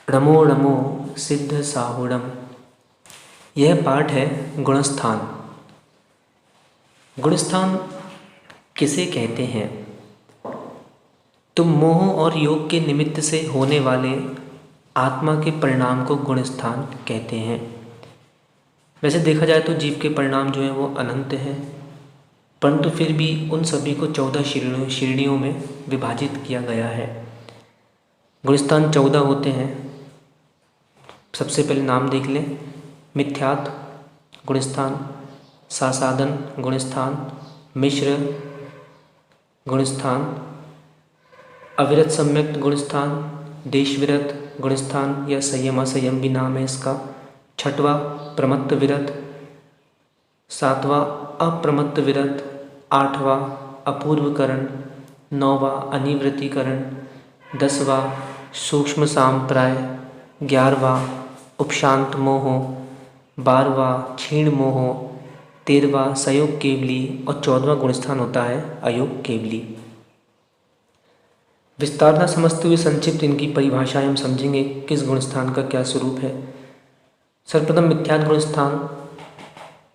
णमो णमो सिद्ध साहुणम। यह पाठ है गुणस्थान। गुणस्थान किसे कहते हैं? तो मोह और योग के निमित्त से होने वाले आत्मा के परिणाम को गुणस्थान कहते हैं। वैसे देखा जाए तो जीव के परिणाम जो है वो अनंत हैं, परंतु फिर भी उन सभी को 14 श्रेणियों में विभाजित किया गया है। गुणस्थान 14 होते हैं। सबसे पहले नाम देख लें। मिथ्यात्व गुणस्थान, सासादन गुणस्थान, मिश्र गुणस्थान, अविरत सम्यक्त गुणस्थान, देशविरत गुणस्थान या संयम असंयम भी नाम है इसका। छठवा प्रमत्त विरत, सातवां अप्रमत्त विरत, आठवां अपूर्वकरण, नौवां अनिवृत्तिकरण, 10वां सूक्ष्म सांप्राय, 11वां उपशांत मोह, 12वां क्षीण मोह, 13वां सयोग केवली और 14वां गुणस्थान होता है अयोग केवली। विस्तार न समझते हुए संक्षिप्त इनकी परिभाषाएं हम समझेंगे किस गुणस्थान का क्या स्वरूप है। सर्वप्रथम मिथ्यात्व गुणस्थान।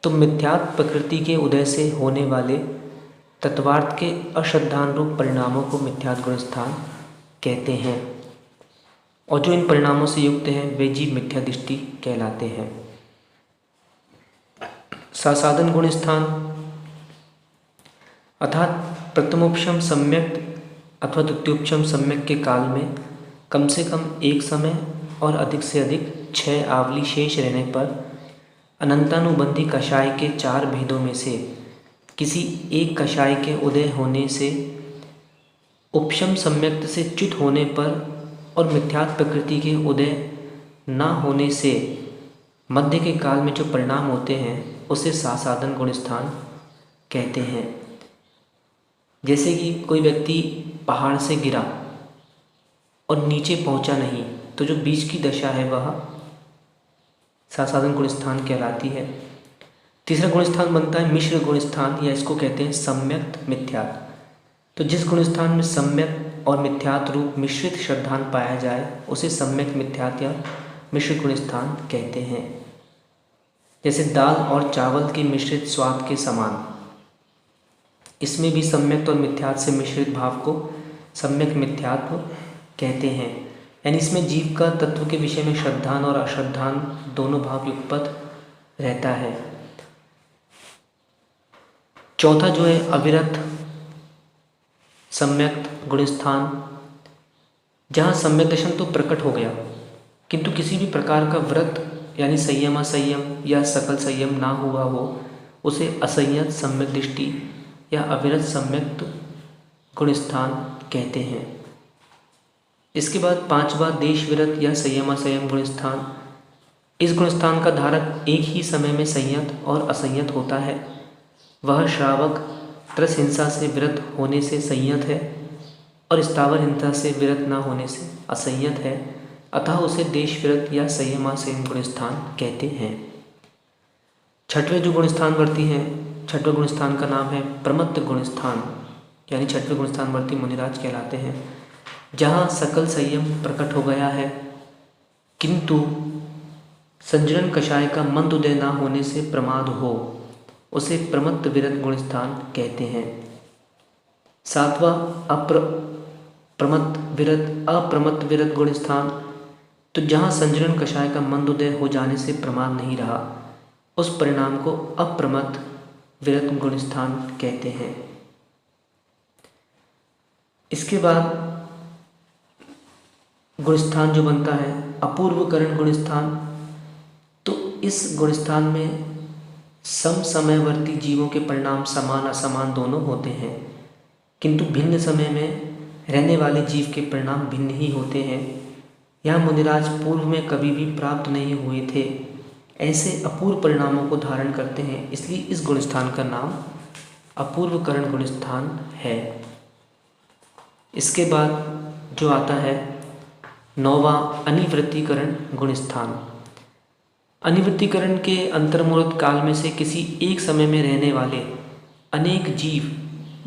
तो मिथ्यात्व प्रकृति के उदय से होने वाले तत्वार्थ के अश्रद्धानुरूप परिणामों को मिथ्यात्व गुणस्थान कहते हैं, और जो इन परिणामों से युक्त हैं वे जीव मिथ्या दृष्टि कहलाते हैं। सासादन गुणस्थान अर्थात प्रथमोपशम सम्यक अथवा द्वितीयोपशम सम्यक के काल में कम से कम एक समय और अधिक से अधिक 6 आवली शेष रहने पर अनंतानुबंधी कषाय के 4 भेदों में से किसी एक कषाय के उदय होने से, उपशम सम्यक्त से च्युत होने पर और मिथ्यात्व प्रकृति के उदय न होने से मध्य के काल में जो परिणाम होते हैं उसे सासादन गुणस्थान कहते हैं। जैसे कि कोई व्यक्ति पहाड़ से गिरा और नीचे पहुंचा नहीं, तो जो बीच की दशा है वह सासादन गुणस्थान कहलाती है। तीसरा गुणस्थान बनता है मिश्र गुणस्थान, या इसको कहते हैं सम्यक्त मिथ्यात्व। तो जिस गुणस्थान में सम्यक और मिथ्यात्व रूप मिश्रित श्रद्धान पाया जाए उसे सम्यक मिथ्यात्व या मिश्र गुणस्थान कहते हैं। जैसे दाल और चावल के मिश्रित स्वाद के समान, इसमें भी सम्यक और मिथ्यात्व से मिश्रित भाव को सम्यक मिथ्यात्व कहते हैं। यानी इसमें जीव का तत्व के विषय में श्रद्धान और अश्रद्धान दोनों भाव युगपत रहता है। चौथा जो है अविरत सम्यक गुणस्थान, जहाँ सम्यक दर्शन तो प्रकट हो गया किंतु किसी भी प्रकार का व्रत यानी संयम असंयम या सकल संयम ना हुआ हो, उसे असंयत सम्यक दृष्टि या अविरत सम्यक गुणस्थान कहते हैं। इसके बाद 5वां देश विरत या संयम असंयम गुणस्थान। इस गुणस्थान का धारक एक ही समय में संयत और असंयत होता है। वह श्रावक त्रस हिंसा से विरत होने से संयत है और स्थावर हिंसा से विरत न होने से असंयत है, अतः उसे देश विरत या संयमासंयम गुणस्थान कहते हैं। छठवें जो गुणस्थान वर्ती हैं, छठवें गुणस्थान का नाम है प्रमत्त गुणस्थान, यानी छठवें गुणस्थान वर्ती मुनिराज कहलाते हैं। जहाँ सकल संयम प्रकट हो गया है किंतु संजरण कषाय का मंद उदय न होने से प्रमाद हो, उसे प्रमत्त विरत गुणस्थान कहते हैं। 7वां अप्रमत्त विरत गुणस्थान। तो जहाँ संजरण कषाय का मंद उदय हो जाने से प्रमाद नहीं रहा, उस परिणाम को अप्रमत्त विरत गुणस्थान कहते हैं। इसके बाद गुणस्थान जो बनता है अपूर्वकरण गुणस्थान। तो इस गुणस्थान में समसमयवर्ती जीवों के परिणाम समान असमान दोनों होते हैं, किंतु भिन्न समय में रहने वाले जीव के परिणाम भिन्न ही होते हैं। यह मुनिराज पूर्व में कभी भी प्राप्त नहीं हुए थे, ऐसे अपूर्व परिणामों को धारण करते हैं, इसलिए इस गुणस्थान का नाम अपूर्वकरण गुणस्थान है। इसके बाद जो आता है 9वां अनिवृत्तिकरण गुणस्थान। अनिवृत्तिकरण के अंतर्मुहूर्त काल में से किसी एक समय में रहने वाले अनेक जीव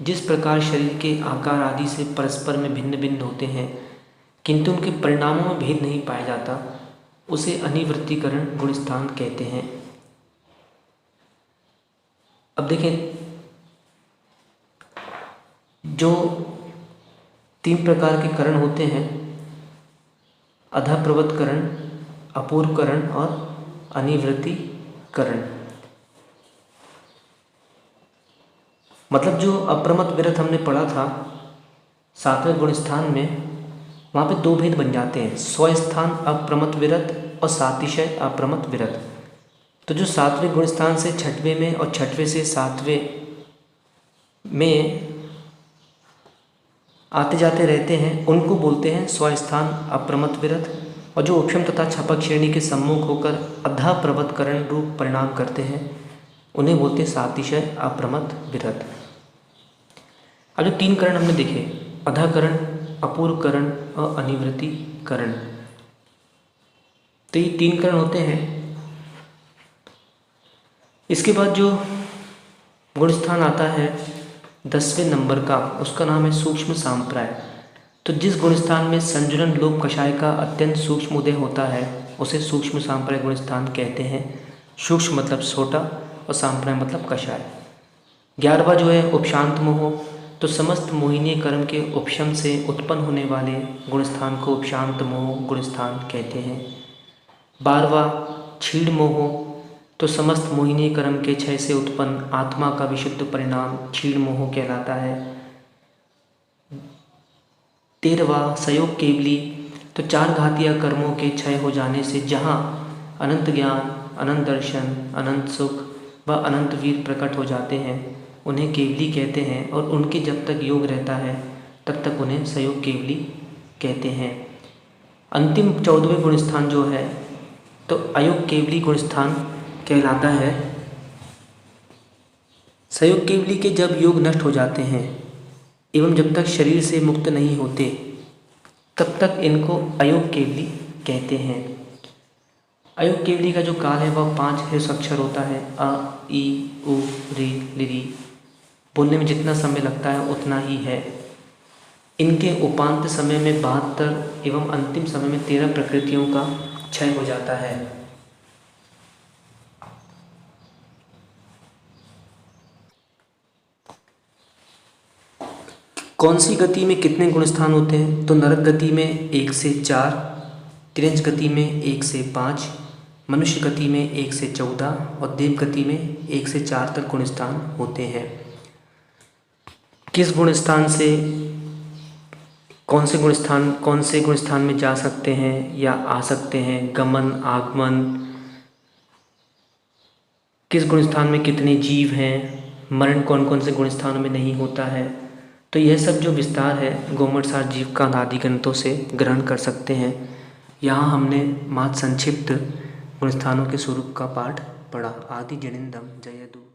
जिस प्रकार शरीर के आकार आदि से परस्पर में भिन्न भिन्न होते हैं, किंतु उनके परिणामों में भेद नहीं पाया जाता, उसे अनिवृत्तीकरण गुणस्थान कहते हैं। अब देखें, जो 3 प्रकार के करण होते हैं, अधाप्रवतकरण, अपूर्वकरण और अनिवृत्तीकरण। मतलब जो अप्रमत विरत हमने पढ़ा था 7वें गुणस्थान में, वहाँ पे 2 भेद बन जाते हैं, स्वस्थान अप्रमत विरत और सातिशय अप्रमत विरत। तो जो 7वें गुणस्थान से 6वें में और 6वें से 7वें में आते जाते रहते हैं, उनको बोलते हैं स्वस्थान अप्रमत विरत। और जो उपशम तथा छपक श्रेणी के सम्मुख होकर अधाप्रवतकरण रूप परिणाम करते हैं, उन्हें बोलते हैं सातिशय अप्रमत विरत। अब जो 3 करण हमने देखे, अधाकरण, अपूर्वकरण और अनिवृत्तीकरण, तो ये 3 करण होते हैं। इसके बाद जो गुणस्थान आता है 10वें नंबर का, उसका नाम है सूक्ष्म सांप्राय। तो जिस गुणस्थान में संजुलन लोप कषाय का अत्यंत सूक्ष्म उदय होता है, उसे सूक्ष्म सांप्राय गुणस्थान कहते हैं। सूक्ष्म मतलब छोटा और सांप्राय मतलब कषाय। 11वां जो है उपशांत मोह, तो समस्त मोहिनीय कर्म के उपशम से उत्पन्न होने वाले गुणस्थान को उपशांत मोह गुणस्थान कहते हैं। 12वां क्षीण मोह, तो समस्त मोहिनीय कर्म के क्षय से उत्पन्न आत्मा का विशुद्ध परिणाम क्षीण मोह कहलाता है। 13वां संयोग केवली, तो 4 घातीय कर्मों के क्षय हो जाने से जहाँ अनंत ज्ञान, अनंत दर्शन, अनंत सुख व अनंत वीर प्रकट हो जाते हैं, उन्हें केवली कहते हैं। और उनके जब तक योग रहता है तब तक उन्हें संयोग केवली कहते हैं। अंतिम 14वें गुणस्थान जो है, तो अयोग केवली गुणस्थान कहलाता है। संयोग केवली के जब योग नष्ट हो जाते हैं एवं जब तक शरीर से मुक्त नहीं होते, तब तक इनको अयोग केवली कहते हैं। अयोग केवली का जो काल है वह 5 अक्षर होता है, अ, ई, उ, री, लिरी। बोलने में जितना समय लगता है उतना ही है। इनके उपांत समय में 72 एवं अंतिम समय में 13 प्रकृतियों का क्षय हो जाता है। कौन सी गति में कितने गुणस्थान होते हैं? तो नरक गति में 1 से 4, तिरंज गति में 1 से 5, मनुष्य गति में 1 से 14 और देव गति में 1 से 4 तक गुणस्थान होते हैं। किस गुणस्थान से कौन से गुणस्थान में जा सकते हैं या आ सकते हैं, गमन, आगमन, किस गुणस्थान में कितने जीव हैं, मरण कौन कौन से गुणस्थानों में नहीं होता है, तो यह सब जो विस्तार है गोमटसार जीवकांत आदि ग्रंथों से ग्रहण कर सकते हैं। यहाँ हमने मात्र संक्षिप्त गुणस्थानों के स्वरूप का पाठ पढ़ा। आदि जनिंदम जयदु।